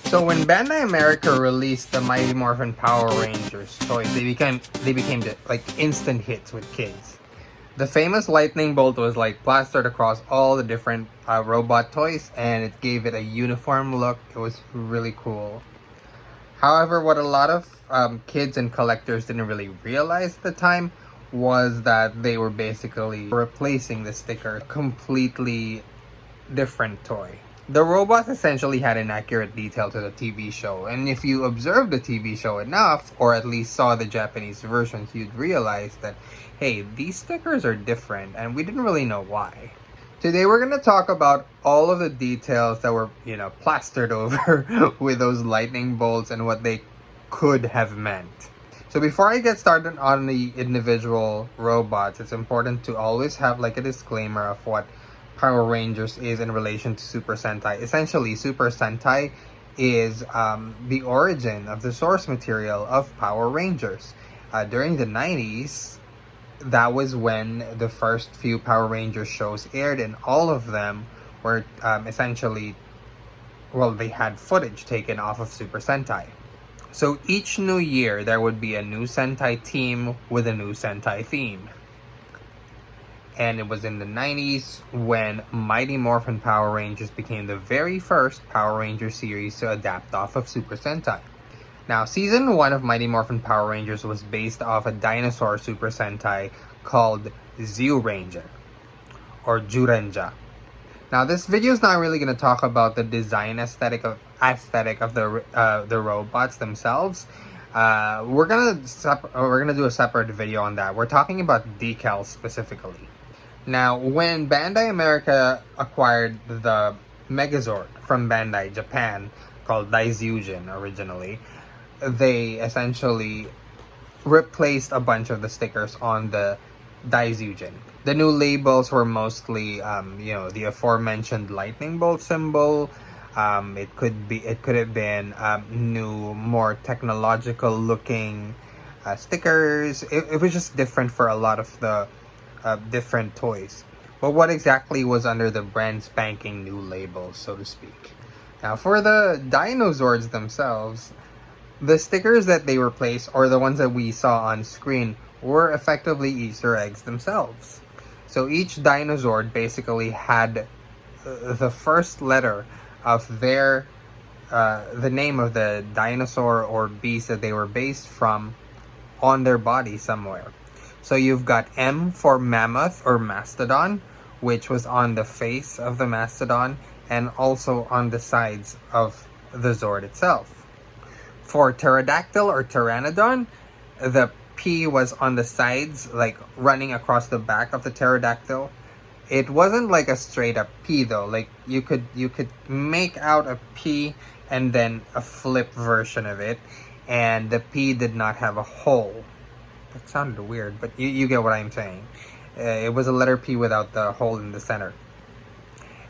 So when Bandai America released the Mighty Morphin Power Rangers toys, they became like instant hits with kids. The famous lightning bolt was like plastered across all the different robot toys, and it gave it a uniform look. It was really cool. However, what a lot of kids and collectors didn't really realize at the time was that they were basically replacing the sticker, completely different toy. The robots essentially had an accurate detail to the TV show, and if you observed the TV show enough, or at least saw the Japanese versions, you'd realize that, hey, these stickers are different, and we didn't really know why. Today we're going to talk about all of the details that were, plastered over with those lightning bolts and what they could have meant. So before I get started on the individual robots, it's important to always have like a disclaimer of what Power Rangers is in relation to Super Sentai. Essentially, Super Sentai is the origin of the source material of Power Rangers. During the 90s, that was when the first few Power Rangers shows aired, and all of them were essentially, they had footage taken off of Super Sentai. So each new year, there would be a new Sentai team with a new Sentai theme. And it was in the 90s when Mighty Morphin Power Rangers became the very first Power Ranger series to adapt off of Super Sentai. Now, Season 1 of Mighty Morphin Power Rangers was based off a dinosaur Super Sentai called Zyuranger, or Jurenja. Now, this video is not really going to talk about the design aesthetic of the robots themselves. We're gonna do a separate video on that. We're talking about decals specifically. Now, when Bandai America acquired the Megazord from Bandai Japan, called Daizujin originally, they essentially replaced a bunch of the stickers on the Daizujin. The new labels were mostly, the aforementioned lightning bolt symbol. It could have been new, more technological looking stickers. It was just different for a lot of the different toys. But what exactly was under the brand spanking new label, so to speak? Now, for the Dinozords themselves, the stickers that they replaced, or the ones that we saw on screen, were effectively Easter eggs themselves. So each Dinozord basically had the first letter of the name of the dinosaur or beast that they were based from on their body somewhere. So you've got M for mammoth or mastodon, which was on the face of the mastodon and also on the sides of the Zord itself. For pterodactyl or pteranodon, the P was on the sides, like running across the back of the pterodactyl. It wasn't like a straight up P though. Like you could make out a P and then a flip version of it, and the P did not have a hole. That sounded weird, but you get what I'm saying. It was a letter P without the hole in the center.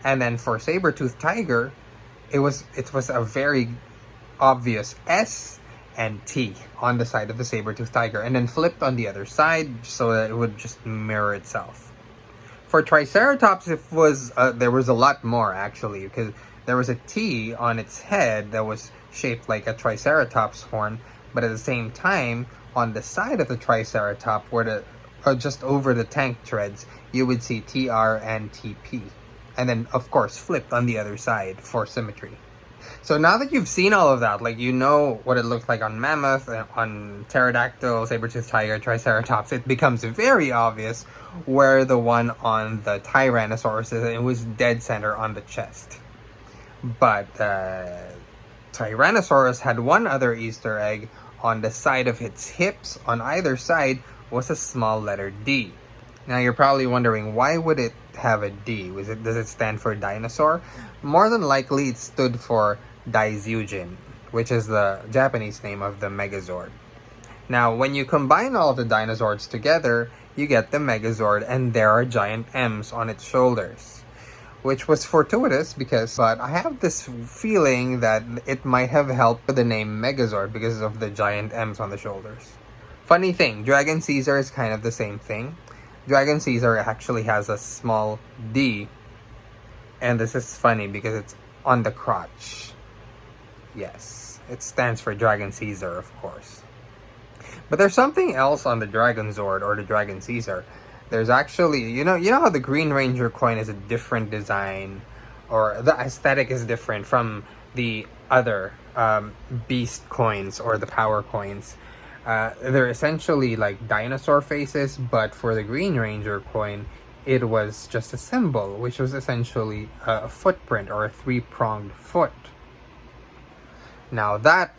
And then for Sabretooth Tiger, it was a very obvious S and T on the side of the Sabretooth Tiger, and then flipped on the other side so that it would just mirror itself. For Triceratops, there was a lot more actually, because there was a T on its head that was shaped like a Triceratops horn, but at the same time, on the side of the Triceratops, just over the tank treads, you would see TR and TP. And then, of course, flipped on the other side for symmetry. So now that you've seen all of that, like you know what it looks like on Mammoth, on Pterodactyl, Sabretooth Tiger, Triceratops, it becomes very obvious where the one on the Tyrannosaurus is. It was dead center on the chest. But Tyrannosaurus had one other Easter egg. On the side of its hips, on either side, was a small letter D. Now you're probably wondering, why would it have a D? Does it stand for dinosaur? More than likely it stood for Daizujin, which is the Japanese name of the Megazord. Now when you combine all of the dinosaurs together, you get the Megazord, and there are giant M's on its shoulders. Which was fortuitous but I have this feeling that it might have helped with the name Megazord because of the giant M's on the shoulders. Funny thing, Dragon Caesar is kind of the same thing. Dragon Caesar actually has a small D, and this is funny because it's on the crotch. Yes, it stands for Dragon Caesar, of course. But there's something else on the Dragon Zord or the Dragon Caesar. There's actually, you know how the Green Ranger coin is a different design, or the aesthetic is different from the other beast coins or the power coins. They're essentially like dinosaur faces, but for the Green Ranger coin, it was just a symbol, which was essentially a footprint or a three-pronged foot. Now that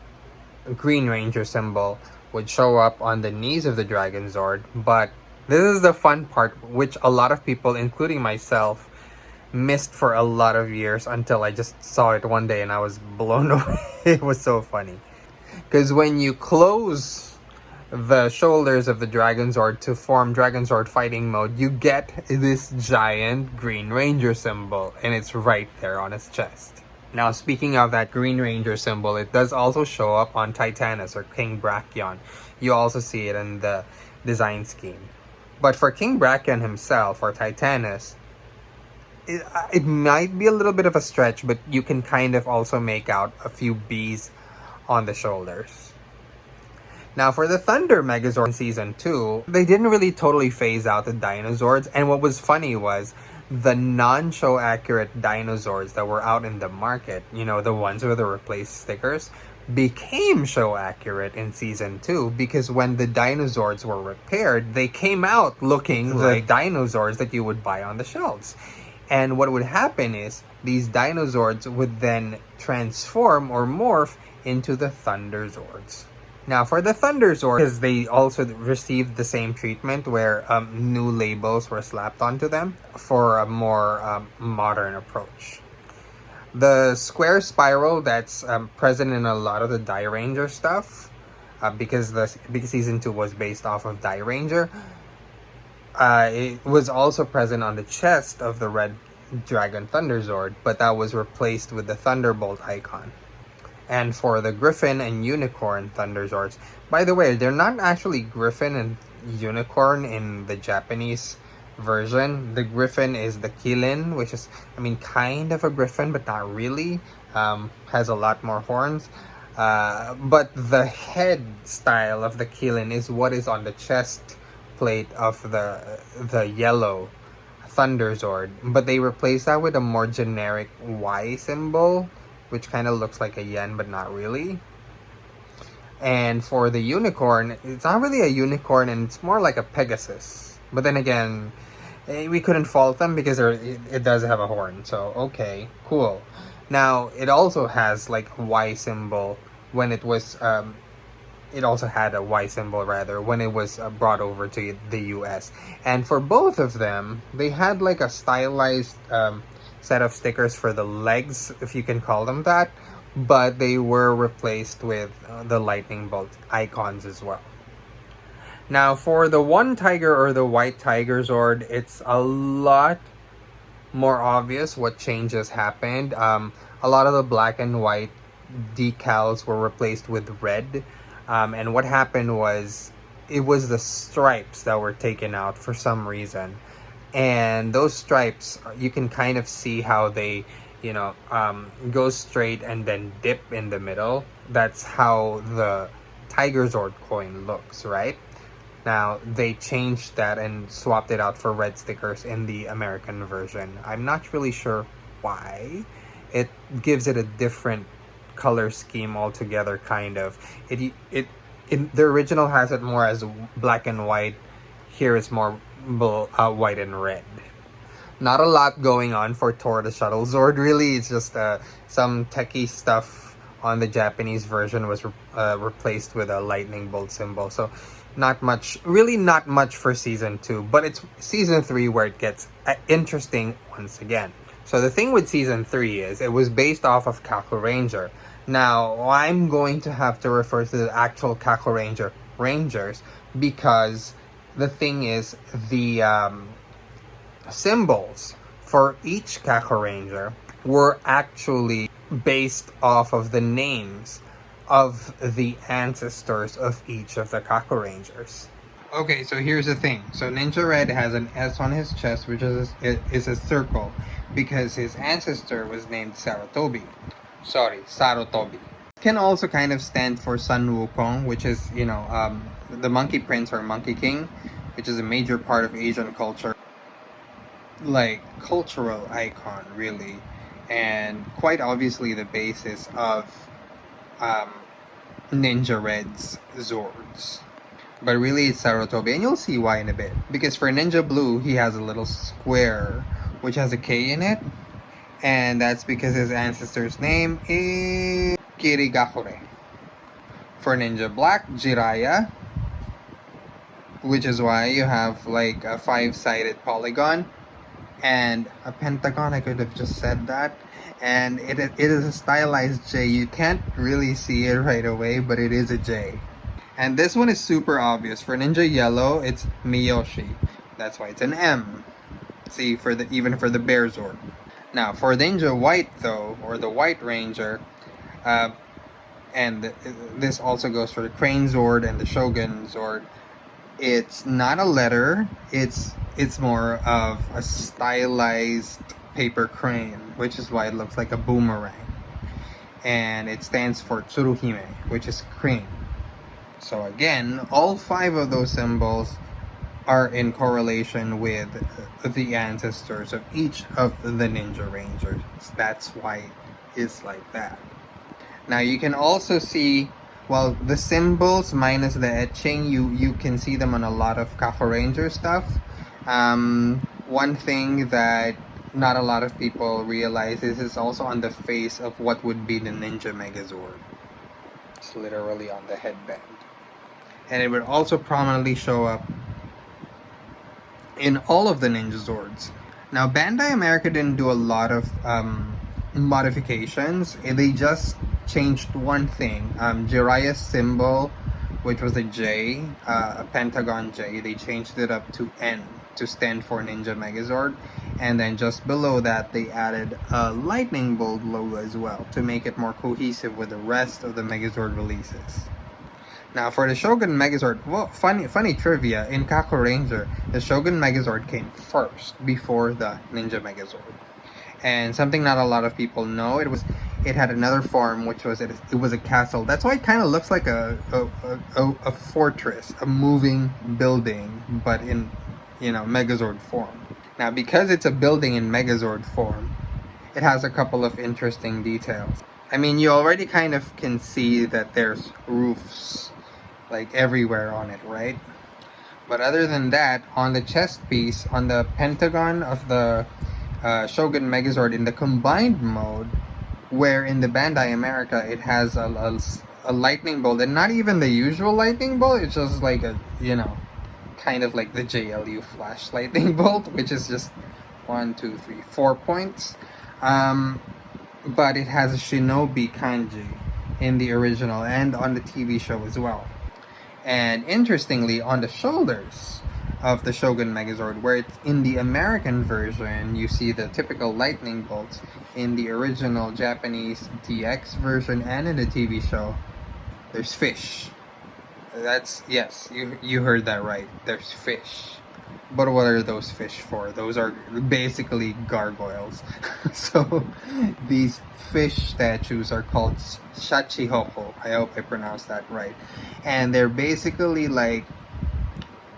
Green Ranger symbol would show up on the knees of the Dragon Zord, but this is the fun part, which a lot of people, including myself, missed for a lot of years until I just saw it one day and I was blown away. It was so funny. Because when you close the shoulders of the Dragon Zord to form Dragon Zord fighting mode, you get this giant Green Ranger symbol, and it's right there on his chest. Now, speaking of that Green Ranger symbol, it does also show up on Titanus or King Brachion. You also see it in the design scheme. But for King Brachion himself, or Titanus, it might be a little bit of a stretch, but you can kind of also make out a few B's on the shoulders. Now, for the Thunder Megazord in Season 2, they didn't really totally phase out the Dinozords, and what was funny was the non-show accurate Dinozords that were out in the market, the ones with the replaced stickers, became show accurate in Season 2 because when the Dinozords were repaired, they came out looking like Dinozords that you would buy on the shelves. And what would happen is these Dinozords would then transform or morph into the Thunder Zords. Now, for the Thunder Zord, because they also received the same treatment where new labels were slapped onto them for a more modern approach. The square spiral that's present in a lot of the Die Ranger stuff, because Season 2 was based off of Die Ranger, it was also present on the chest of the Red Dragon Thunder Zord, but that was replaced with the Thunderbolt icon. And for the Griffin and Unicorn Thunder Zords, by the way, they're not actually Griffin and Unicorn in the Japanese version. The Griffin is the Killin, which is, kind of a Griffin, but not really. Has a lot more horns. But the head style of the Killin is what is on the chest plate of the yellow Thunder Zord. But they replaced that with a more generic Y symbol, which kind of looks like a yen, but not really. And for the unicorn, it's not really a unicorn, and it's more like a Pegasus. But then again, we couldn't fault them because it does have a horn. So, okay, cool. Now, it also has like a Y symbol when it was... it also had a Y symbol, rather, when it was brought over to the US. And for both of them, they had like a stylized... set of stickers for the legs, if you can call them that, but they were replaced with the lightning bolt icons as well. Now, for the One Tiger or the White Tiger Zord, it's a lot more obvious what changes happened. A lot of the black and white decals were replaced with red, and what happened was it was the stripes that were taken out for some reason. And those stripes, you can kind of see how they, go straight and then dip in the middle. That's how the Tiger Zord coin looks, right? Now, they changed that and swapped it out for red stickers in the American version. I'm not really sure why. It gives it a different color scheme altogether, kind of. The original has it more as black and white. Here it's more white and red. Not a lot going on for Tor the Shuttle Zord, really. It's just some techie stuff on the Japanese version was replaced with a lightning bolt symbol. So not much for Season 2. But it's Season 3 where it gets interesting once again. So the thing with Season 3 is it was based off of Kaku Ranger. Now, I'm going to have to refer to the actual Kaku Rangers because... the thing is, the symbols for each Kaku Ranger were actually based off of the names of the ancestors of each of the Kaku Rangers. Okay, so here's the thing. So Ninja Red has an S on his chest, which is a circle, because his ancestor was named Sarutobi. can also kind of stand for Sun Wukong, which is, the Monkey Prince or Monkey King, which is a major part of Asian culture. Like, cultural icon, really. And quite obviously the basis of Ninja Red's Zords. But really it's Sarutobi, and you'll see why in a bit. Because for Ninja Blue, he has a little square, which has a K in it. And that's because his ancestor's name is Kirigakure. For Ninja Black, Jiraiya, which is why you have like a 5-sided polygon and a pentagon. I could have just said that. And it is a stylized J. You can't really see it right away, but it is a J. And this one is super obvious. For Ninja Yellow, it's Miyoshi. That's why it's an M. See, even for the Bear Zord. Now, for Ninja White, though, or the White Ranger, and this also goes for the Crane Zord and the Shogun Zord, it's not a letter, it's more of a stylized paper crane, which is why it looks like a boomerang. And it stands for Tsuruhime, which is crane. So again, all 5 of those symbols are in correlation with the ancestors of each of the Ninja Rangers. That's why it's like that. Now you can also see, well, the symbols minus the etching, you can see them on a lot of Kaho Ranger stuff. One thing that not a lot of people realize is it's also on the face of what would be the Ninja Megazord. It's literally on the headband. And it would also prominently show up in all of the Ninja Zords. Now, Bandai America didn't do a lot of modifications. They just changed one thing. Jiraiya's symbol, which was a J, a pentagon J, they changed it up to N to stand for Ninja Megazord. And then just below that, they added a lightning bolt logo as well to make it more cohesive with the rest of the Megazord releases. Now, for the Shogun Megazord, well, funny trivia, in Kaku Ranger, the Shogun Megazord came first before the Ninja Megazord. And something not a lot of people know, it had another form, which was it was a castle. That's why it kind of looks like a fortress, a moving building, but in, Megazord form. Now, because it's a building in Megazord form, it has a couple of interesting details. I mean, you already kind of can see that there's roofs like everywhere on it, right? But other than that, on the chest piece, on the pentagon of the Shogun Megazord in the combined mode, where in the Bandai America it has a lightning bolt, and not even the usual lightning bolt, it's just like a, kind of like the JLU flash lightning bolt, which is just 4 points. But it has a shinobi kanji in the original and on the TV show as well. And interestingly, on the shoulders of the Shogun Megazord, where it's in the American version, you see the typical lightning bolts. In the original Japanese DX version and in the TV show, there's fish. Yes, you heard that right. There's fish. But what are those fish for? Those are basically gargoyles. So these fish statues are called shachihoko. I hope I pronounced that right. And they're basically like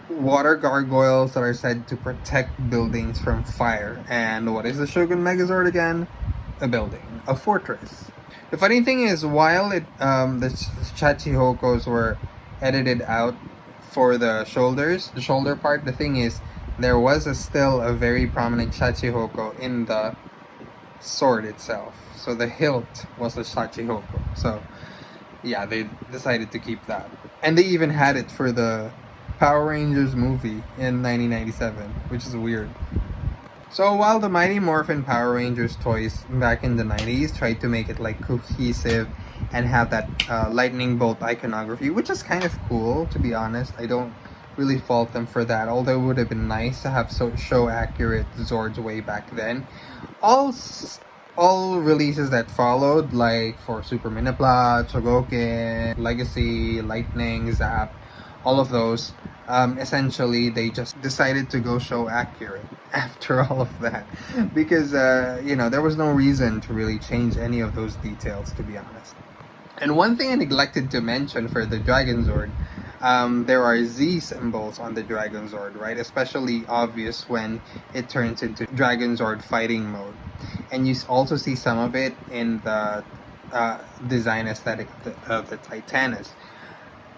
water gargoyles that are said to protect buildings from fire. And what is the Shogun Megazord again? A building, a fortress. The funny thing is, while the shachihokos were edited out for the shoulder part, the thing is, there was still a very prominent shachihoko in the sword itself. So the hilt was a shachihoko. So yeah, they decided to keep that. And they even had it for the Power Rangers movie in 1997, which is weird. So while the Mighty Morphin Power Rangers toys back in the 90s tried to make it like cohesive and have that lightning bolt iconography, which is kind of cool, to be honest. I don't really fault them for that, although it would have been nice to have show accurate Zords way back then. All releases that followed, like for Super Minipla, Chogokin, Legacy, Lightning, Zap, all of those, essentially they just decided to go show accurate after all of that, because there was no reason to really change any of those details, to be honest. And one thing I neglected to mention for the Dragon Zord, there are Z symbols on the Dragon Zord, right? Especially obvious when it turns into Dragon Zord fighting mode. And you also see some of it in the design aesthetic of the Titanus.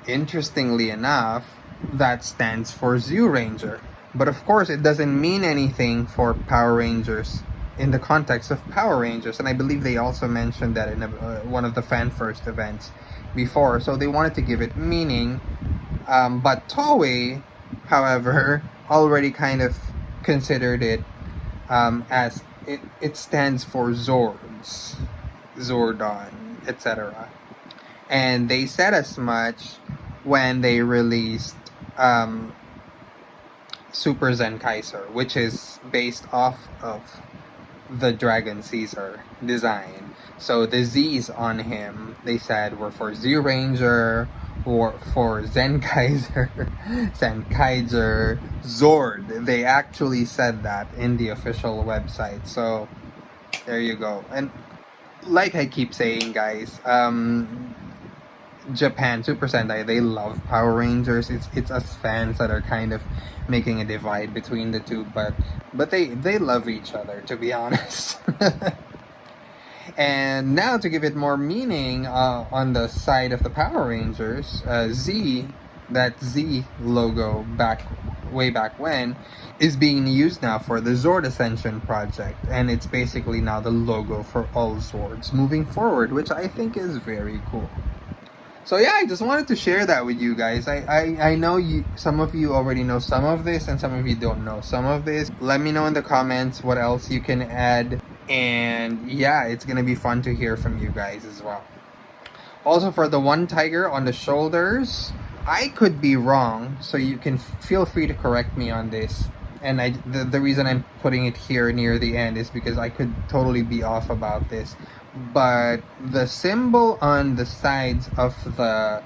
Interestingly enough, that stands for Zyuranger. But of course, it doesn't mean anything for Power Rangers in the context of Power Rangers. And I believe they also mentioned that in one of the fan first events before. So they wanted to give it meaning. But Toei, however, already kind of considered it as it stands for Zords, Zordon, etc. And they said as much when they released Super Zen Kaiser, which is based off of the Dragon Caesar design. So the Z's on him, they said, were for Zyuranger, or for Zen Kaiser, Zen Kaiser, Zord. They actually said that in the official website. So there you go. And like I keep saying, guys, Japan, Super Sentai, they love Power Rangers. It's us fans that are kind of making a divide between the two, but they love each other, to be honest. And now to give it more meaning, on the side of the Power Rangers, Z, that Z logo way back when, is being used now for the Zord Ascension project, and it's basically now the logo for all Zords moving forward, which I think is very cool. So yeah, I just wanted to share that with you guys. I know some of you already know some of this, and some of you don't know some of this. Let me know in the comments what else you can add. And yeah, it's gonna be fun to hear from you guys as well. Also, for the one tiger on the shoulders, I could be wrong, so you can feel free to correct me on this. And the reason I'm putting it here near the end is because I could totally be off about this. But the symbol on the sides of the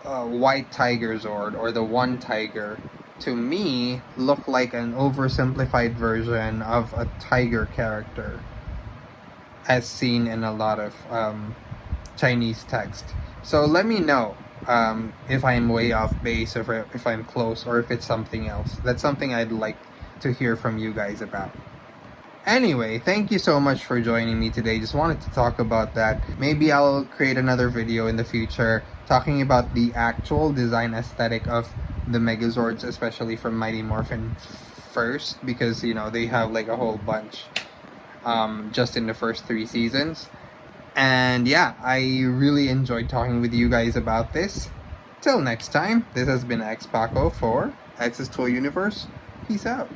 white tiger Zord, or the one tiger, to me look like an oversimplified version of a tiger character, as seen in a lot of Chinese text. So let me know if I'm way off base, or if I'm close, or if it's something else. That's something I'd like to hear from you guys about. Anyway, thank you so much for joining me today. Just wanted to talk about that. Maybe I'll create another video in the future talking about the actual design aesthetic of the Megazords, especially from Mighty Morphin first, because you know they have like a whole bunch just in the first 3 seasons. And yeah, I really enjoyed talking with you guys about this. Till next time, this has been X Paco for X's Toy Universe. Peace out.